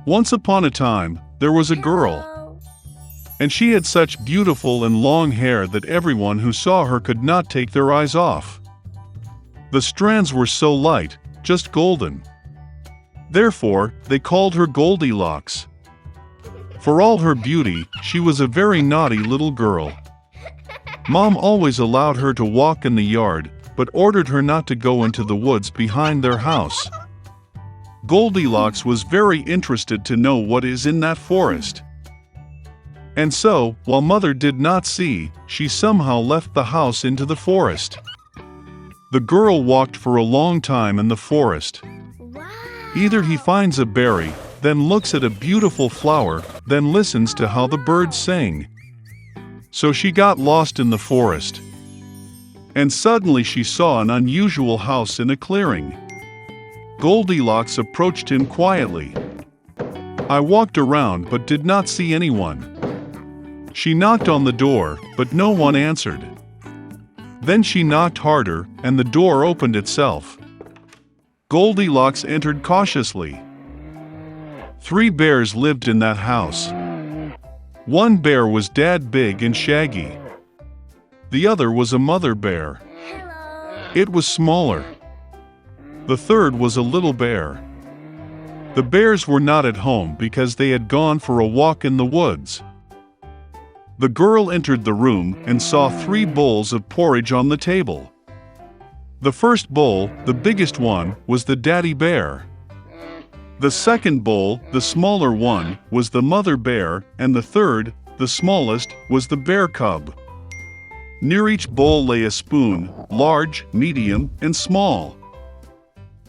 Once upon a time, there was a girl, and she had such beautiful and long hair that everyone who saw her could not take their eyes off. The strands were so light, just golden. Therefore, they called her Goldilocks. For all her beauty, she was a very naughty little girl. Mom always allowed her to walk in the yard, but ordered her not to go into the woods behind their house. Goldilocks was very interested to know what is in that forest. And so, while Mother did not see, she somehow left the house into the forest. The girl walked for a long time in the forest. Either he finds a berry, then looks at a beautiful flower, then listens to how the birds sing. So she got lost in the forest. And suddenly she saw an unusual house in a clearing. Goldilocks approached him quietly. I walked around but did not see anyone. She knocked on the door, but no one answered. Then she knocked harder, and the door opened itself. Goldilocks entered cautiously. 3 bears lived in that house. One bear was dad big and shaggy. The other was a mother bear. It was smaller. The third was a little bear. The bears were not at home because they had gone for a walk in the woods. The girl entered the room and saw 3 bowls of porridge on the table. The first bowl, the biggest one, was the daddy bear. The second bowl, the smaller one, was the mother bear, and the third, the smallest, was the bear cub. Near each bowl lay a spoon, large, medium, and small.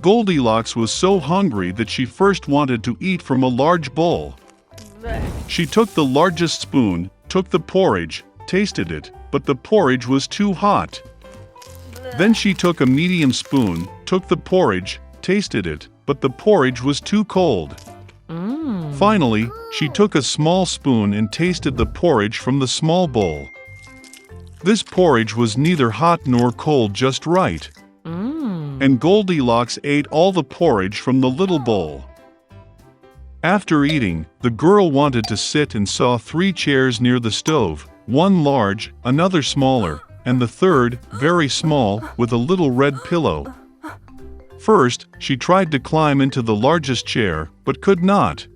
Goldilocks was so hungry that she first wanted to eat from a large bowl. She took the largest spoon, took the porridge, tasted it, but the porridge was too hot. Then she took a medium spoon, took the porridge, tasted it, but the porridge was too cold. Finally, she took a small spoon and tasted the porridge from the small bowl. This porridge was neither hot nor cold, just right. And Goldilocks ate all the porridge from the little bowl. After eating, the girl wanted to sit and saw 3 chairs near the stove, one large, another smaller, and the third, very small, with a little red pillow. First, she tried to climb into the largest chair, but could not.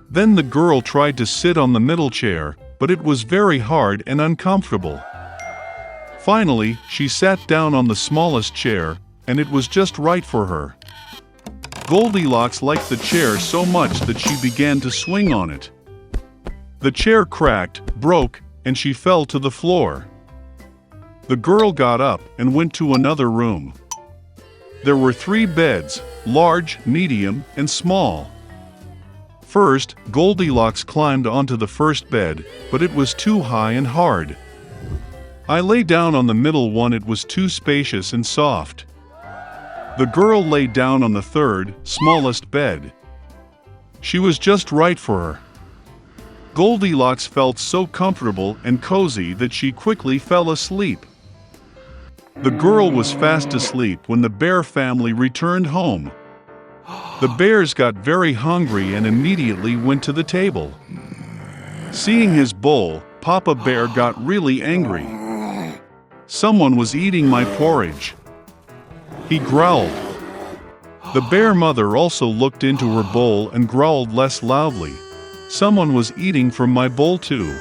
Then the girl tried to sit on the middle chair, but it was very hard and uncomfortable. Finally, she sat down on the smallest chair, and it was just right for her. Goldilocks liked the chair so much that she began to swing on it. The chair cracked, broke, and she fell to the floor. The girl got up and went to another room. There were 3 beds, large, medium, and small. First, Goldilocks climbed onto the first bed, but it was too high and hard. I lay down on the middle one, it was too spacious and soft. The girl lay down on the third, smallest bed. She was just right for her. Goldilocks felt so comfortable and cozy that she quickly fell asleep. The girl was fast asleep when the bear family returned home. The bears got very hungry and immediately went to the table. Seeing his bowl, Papa Bear got really angry. Someone was eating my porridge. He growled. The bear mother also looked into her bowl and growled less loudly. Someone was eating from my bowl too.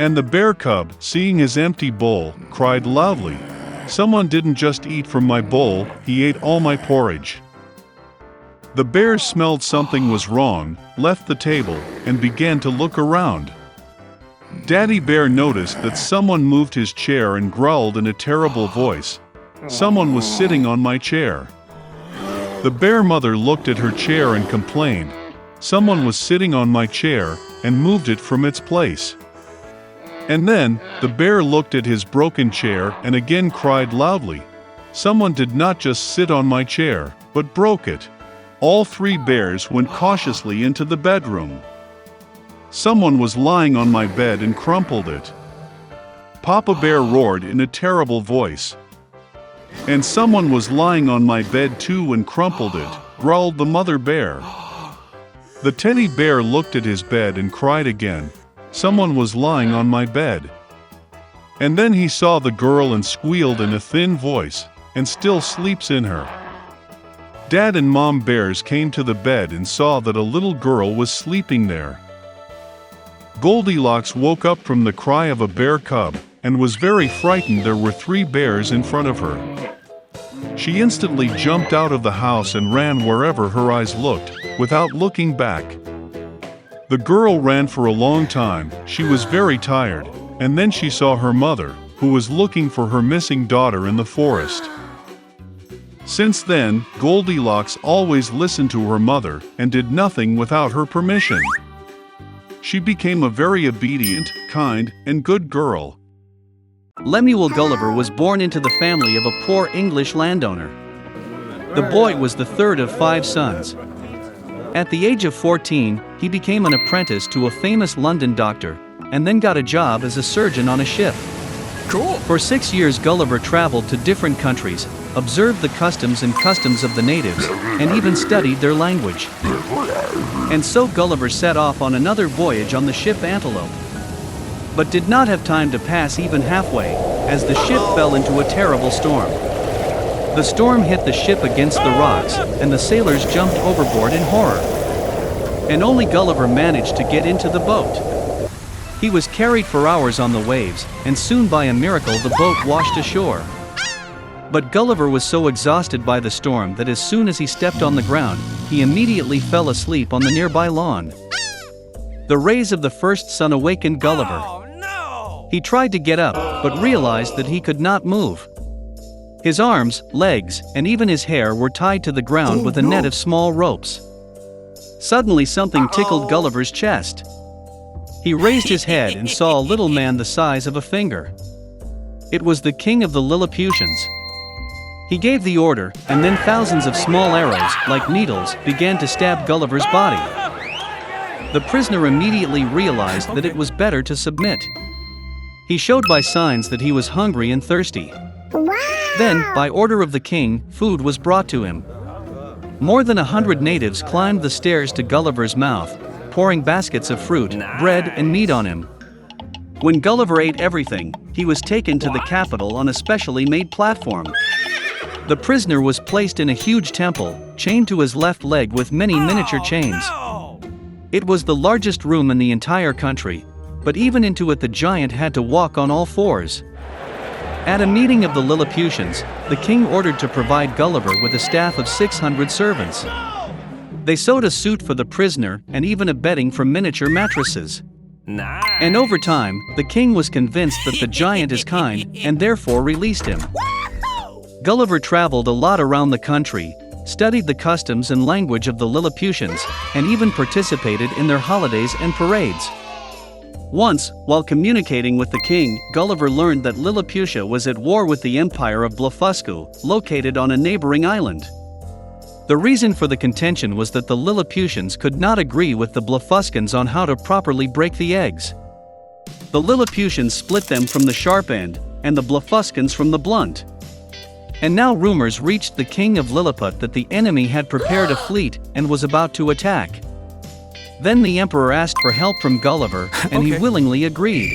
And the bear cub, seeing his empty bowl, cried loudly. Someone didn't just eat from my bowl, he ate all my porridge. The bears smelled something was wrong, left the table, and began to look around. Daddy Bear noticed that someone moved his chair and growled in a terrible voice. Someone was sitting on my chair. The bear mother looked at her chair and complained. Someone was sitting on my chair and moved it from its place. And then, the bear looked at his broken chair and again cried loudly. Someone did not just sit on my chair, but broke it. All 3 bears went cautiously into the bedroom. Someone was lying on my bed and crumpled it. Papa Bear roared in a terrible voice. And someone was lying on my bed too and crumpled it, growled the mother bear. The teddy bear looked at his bed and cried again. Someone was lying on my bed. And then he saw the girl and squealed in a thin voice, and still sleeps in her. Dad and Mom bears came to the bed and saw that a little girl was sleeping there. Goldilocks woke up from the cry of a bear cub, and was very frightened. There were 3 bears in front of her. She instantly jumped out of the house and ran wherever her eyes looked, without looking back. The girl ran for a long time. She was very tired, and then she saw her mother, who was looking for her missing daughter in the forest. Since then, Goldilocks always listened to her mother and did nothing without her permission. She became a very obedient, kind, and good girl. Lemuel Gulliver was born into the family of a poor English landowner. The boy was the third of 5 sons. At the age of 14, he became an apprentice to a famous London doctor, and then got a job as a surgeon on a ship. Cool. For 6 years Gulliver traveled to different countries, observed the customs of the natives, and even studied their language. And so Gulliver set off on another voyage on the ship Antelope. But did not have time to pass even halfway, as the ship fell into a terrible storm. The storm hit the ship against the rocks, and the sailors jumped overboard in horror. And only Gulliver managed to get into the boat. He was carried for hours on the waves, and soon by a miracle the boat washed ashore. But Gulliver was so exhausted by the storm that as soon as he stepped on the ground, he immediately fell asleep on the nearby lawn. The rays of the first sun awakened Gulliver. Oh, no! He tried to get up, but realized that he could not move. His arms, legs, and even his hair were tied to the ground with a net of small ropes. Suddenly something tickled Gulliver's chest. He raised his head and saw a little man the size of a finger. It was the king of the Lilliputians. He gave the order, and then thousands of small arrows, like needles, began to stab Gulliver's body. The prisoner immediately realized that it was better to submit. He showed by signs that he was hungry and thirsty. Then, by order of the king, food was brought to him. More than 100 natives climbed the stairs to Gulliver's mouth, pouring baskets of fruit, bread, and meat on him. When Gulliver ate everything, he was taken to the capital on a specially made platform. The prisoner was placed in a huge temple, chained to his left leg with many miniature chains. No! It was the largest room in the entire country, but even into it the giant had to walk on all 4s. At a meeting of the Lilliputians, the king ordered to provide Gulliver with a staff of 600 servants. They sewed a suit for the prisoner and even a bedding from miniature mattresses. Nice. And over time, the king was convinced that the giant is kind and therefore released him. Gulliver traveled a lot around the country, studied the customs and language of the Lilliputians, and even participated in their holidays and parades. Once, while communicating with the king, Gulliver learned that Lilliputia was at war with the empire of Blefuscu, located on a neighboring island. The reason for the contention was that the Lilliputians could not agree with the Blefuscans on how to properly break the eggs. The Lilliputians split them from the sharp end, and the Blefuscans from the blunt. And now rumors reached the king of Lilliput that the enemy had prepared a fleet and was about to attack. Then the emperor asked for help from Gulliver, and he willingly agreed.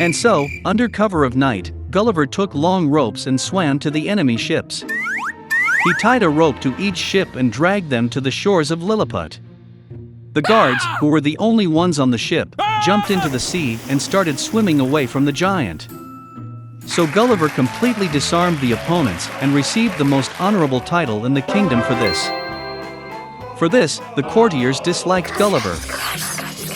And so, under cover of night, Gulliver took long ropes and swam to the enemy ships. He tied a rope to each ship and dragged them to the shores of Lilliput. The guards, who were the only ones on the ship, jumped into the sea and started swimming away from the giant. So Gulliver completely disarmed the opponents and received the most honorable title in the kingdom for this. For this, the courtiers disliked Gulliver.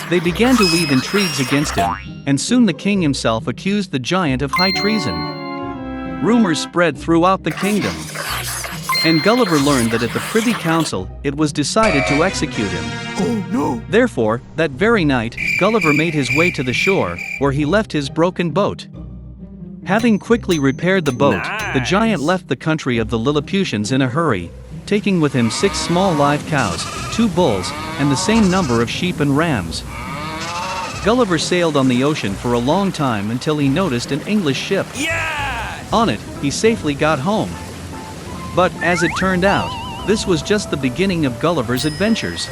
They began to weave intrigues against him, and soon the king himself accused the giant of high treason. Rumors spread throughout the kingdom. And Gulliver learned that at the Privy Council, it was decided to execute him. Oh no! Therefore, that very night, Gulliver made his way to the shore, where he left his broken boat. Having quickly repaired the boat, the giant left the country of the Lilliputians in a hurry, taking with him 6 small live cows, 2 bulls, and the same number of sheep and rams. Gulliver sailed on the ocean for a long time until he noticed an English ship. Yeah! On it, he safely got home. But, as it turned out, this was just the beginning of Gulliver's adventures.